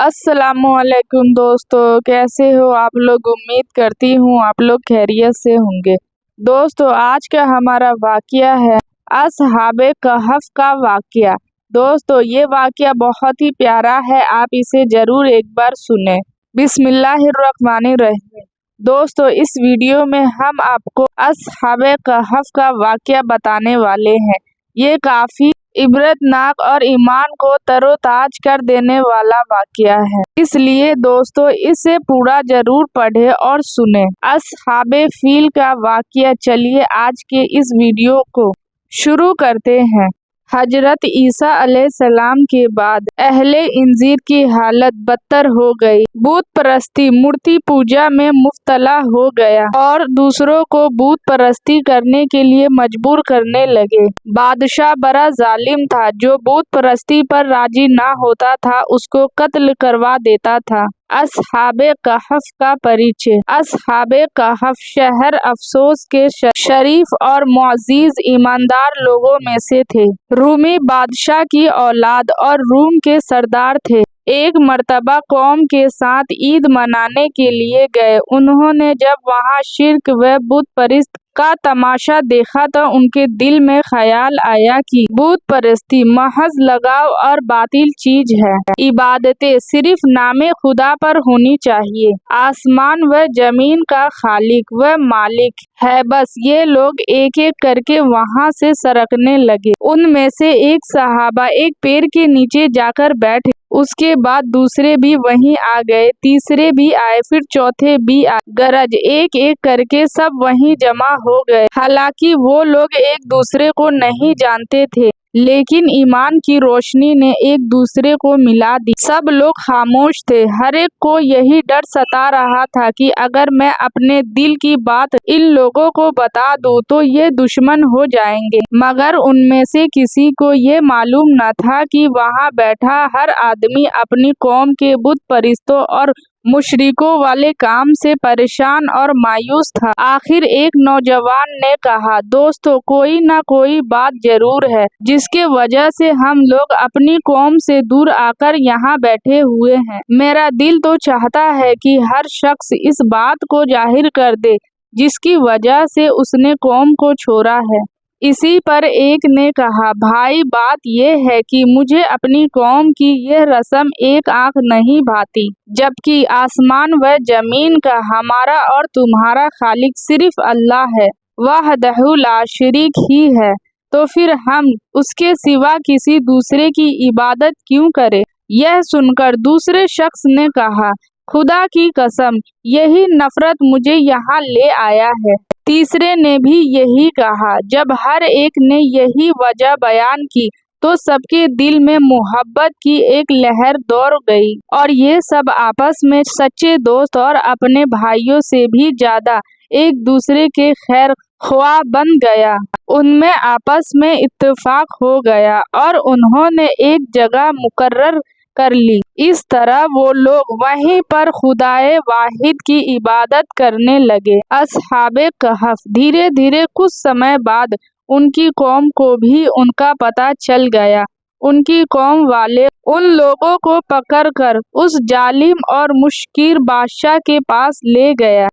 अस्सलामुअलैकुम दोस्तों, कैसे हो आप लोग। उम्मीद करती हूँ आप लोग खैरियत से होंगे। दोस्तों, आज का हमारा वाकया है असहाबे कहफ का वाकया। दोस्तों, ये वाकया बहुत ही प्यारा है, आप इसे जरूर एक बार सुने। बिस्मिल्लाहिर्रहमानिर्रहीम। दोस्तों, इस वीडियो में हम आपको असहाबे कहफ का वाकया बताने वाले हैं। ये काफी इबरतनाक और ईमान को तरोताज कर देने वाला वाकया है, इसलिए दोस्तों इसे पूरा जरूर पढ़े और सुने। असहाबे फील का वाकया। चलिए आज के इस वीडियो को शुरू करते हैं। हजरत ईसा अलैहिस्सलाम के बाद अहले इंजीर की हालत बदतर हो गई। बुत परस्ती, मूर्ति पूजा में मुब्तला हो गया और दूसरों को बुत परस्ती करने के लिए मजबूर करने लगे। बादशाह बड़ा जालिम था, जो बुत परस्ती पर राजी ना होता था उसको कत्ल करवा देता था। असहाबे कहफ का परिचय। असहाबे कहफ शहर अफसोस के शरीफ और मुअज़्ज़िज़ ईमानदार लोगों में से थे। रूमी बादशाह की औलाद और रूम के सरदार थे। एक मर्तबा कौम के साथ ईद मनाने के लिए गए। उन्होंने जब वहां शिर्क व बुत परस्त का तमाशा देखा तो उनके दिल में ख्याल आया कि बुत परस्ती महज लगाव और बातिल चीज है। इबादतें सिर्फ नामे खुदा पर होनी चाहिए। आसमान व जमीन का खालिक व मालिक है बस। ये लोग एक एक करके वहां से सरकने लगे। उनमें से एक सहाबा एक पेड़ के नीचे जाकर बैठ, उसके बाद दूसरे भी वहीं आ गए, तीसरे भी आए, फिर चौथे भी आए। गरज एक एक करके सब वहीं जमा हो गए। हालांकि वो लोग एक दूसरे को नहीं जानते थे, लेकिन ईमान की रोशनी ने एक दूसरे को मिला दी। सब लोग खामोश थे। हर एक को यही डर सता रहा था कि अगर मैं अपने दिल की बात इन लोगों को बता दूं तो ये दुश्मन हो जाएंगे। मगर उनमें से किसी को ये मालूम न था कि वहां बैठा हर आदमी अपनी कौम के बुत परस्तों और मुशरिकों वाले काम से परेशान और मायूस था। आखिर एक नौजवान ने कहा, दोस्तों कोई ना कोई बात जरूर है जिसके वजह से हम लोग अपनी कौम से दूर आकर यहाँ बैठे हुए हैं। मेरा दिल तो चाहता है कि हर शख्स इस बात को जाहिर कर दे जिसकी वजह से उसने कौम को छोड़ा है। इसी पर एक ने कहा, भाई बात यह है कि मुझे अपनी कौम की यह रस्म एक आंख नहीं भाती, जबकि आसमान व जमीन का हमारा और तुम्हारा खालिक सिर्फ अल्लाह है, वहदहु ला शरीक ही है। तो फिर हम उसके सिवा किसी दूसरे की इबादत क्यों करें। यह सुनकर दूसरे शख्स ने कहा, खुदा की कसम यही नफरत मुझे यहाँ ले आया है। तीसरे ने भी यही कहा। जब हर एक ने यही वजह बयान की तो सबके दिल में मोहब्बत की एक लहर दौड़ गई और ये सब आपस में सच्चे दोस्त और अपने भाइयों से भी ज्यादा एक दूसरे के खैर ख्वाह बन गया। उनमें आपस में इत्तेफाक हो गया और उन्होंने एक जगह मुकर्रर कर ली। इस तरह वो लोग वहीं पर खुदाए वाहिद की इबादत करने लगे। असहाबे कहफ। धीरे धीरे कुछ समय बाद उनकी कौम को भी उनका पता चल गया। उनकी कौम वाले उन लोगों को पकड़कर उस जालिम और मुश्किल बादशाह के पास ले गया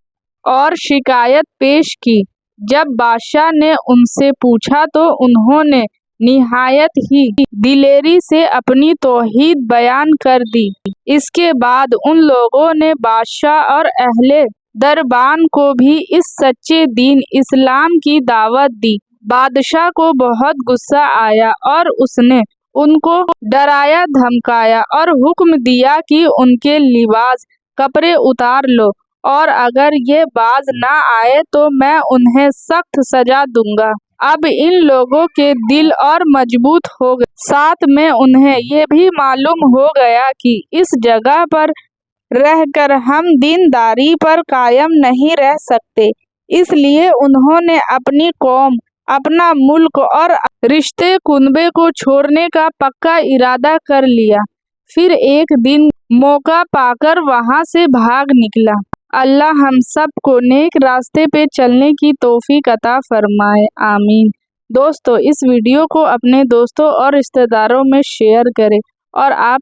और शिकायत पेश की। जब बादशाह ने उनसे पूछा तो उन्होंने निहायत ही दिलेरी से अपनी तौहीद बयान कर दी। इसके बाद उन लोगों ने बादशाह और अहले दरबान को भी इस सच्चे दीन इस्लाम की दावत दी। बादशाह को बहुत गुस्सा आया और उसने उनको डराया धमकाया और हुक्म दिया कि उनके लिबास कपड़े उतार लो और अगर ये बाज ना आए तो मैं उन्हें सख्त सजा दूंगा। अब इन लोगों के दिल और मजबूत हो गए। साथ में उन्हें ये भी मालूम हो गया कि इस जगह पर रहकर हम दीनदारी पर कायम नहीं रह सकते, इसलिए उन्होंने अपनी कौम, अपना मुल्क और रिश्ते कुनबे को छोड़ने का पक्का इरादा कर लिया। फिर एक दिन मौका पाकर वहां से भाग निकला। अल्लाह हम सब को नेक रास्ते पे चलने की तौफीक अता फरमाए, आमीन। दोस्तों, इस वीडियो को अपने दोस्तों और रिश्तेदारों में शेयर करें और आप